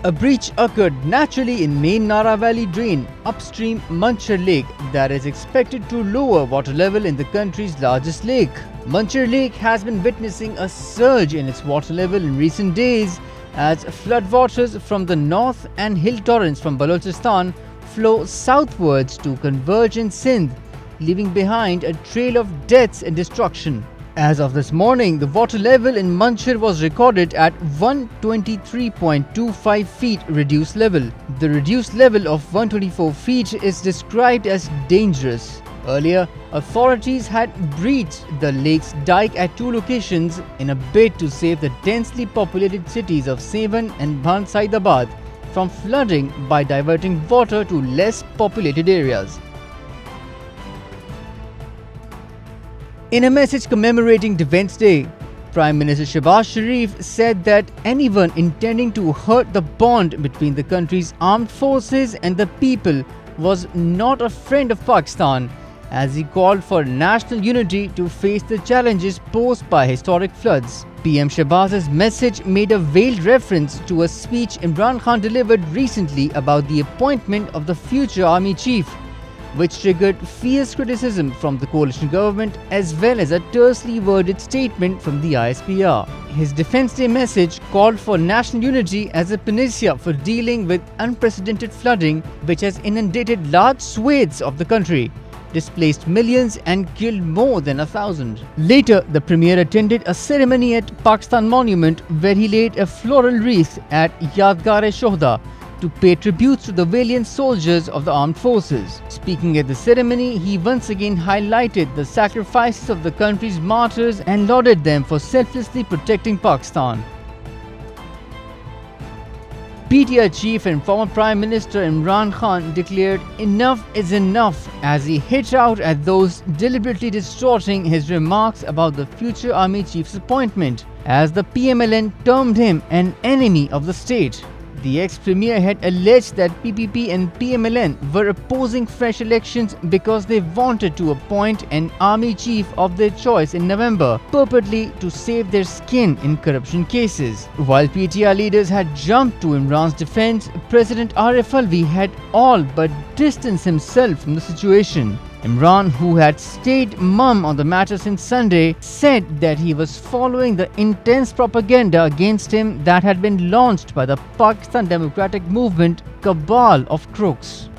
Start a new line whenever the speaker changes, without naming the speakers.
A breach occurred naturally in main Nara Valley drain upstream Manchar Lake that is expected to lower water level in the country's largest lake. Manchar Lake has been witnessing a surge in its water level in recent days as floodwaters from the north and hill torrents from Balochistan flow southwards to converge in Sindh, leaving behind a trail of deaths and destruction. As of this morning, the water level in Manchar was recorded at 123.25 feet reduced level. The reduced level of 124 feet is described as dangerous. Earlier, authorities had breached the lake's dike at two locations in a bid to save the densely populated cities of Sevan and Bhansaidabad from flooding by diverting water to less populated areas. In a message commemorating Defence Day, Prime Minister Shehbaz Sharif said that anyone intending to hurt the bond between the country's armed forces and the people was not a friend of Pakistan, as he called for national unity to face the challenges posed by historic floods. PM Shehbaz's message made a veiled reference to a speech Imran Khan delivered recently about the appointment of the future army chief, which triggered fierce criticism from the coalition government as well as a tersely worded statement from the ISPR. His Defence Day message called for national unity as a panacea for dealing with unprecedented flooding which has inundated large swathes of the country, displaced millions and killed more than 1,000. Later, the Premier attended a ceremony at Pakistan Monument where he laid a floral wreath at Yadgar-e-Shohda to pay tributes to the valiant soldiers of the armed forces. Speaking at the ceremony, he once again highlighted the sacrifices of the country's martyrs and lauded them for selflessly protecting Pakistan. PTI chief and former Prime Minister Imran Khan declared enough is enough as he hit out at those deliberately distorting his remarks about the future army chief's appointment, as the PMLN termed him an enemy of the state. The ex-premier had alleged that PPP and PMLN were opposing fresh elections because they wanted to appoint an army chief of their choice in November, purportedly to save their skin in corruption cases. While PTI leaders had jumped to Imran's defense, President Arif Alvi had all but distanced himself from the situation. Imran, who had stayed mum on the matter since Sunday, said that he was following the intense propaganda against him that had been launched by the Pakistan Democratic Movement cabal of crooks.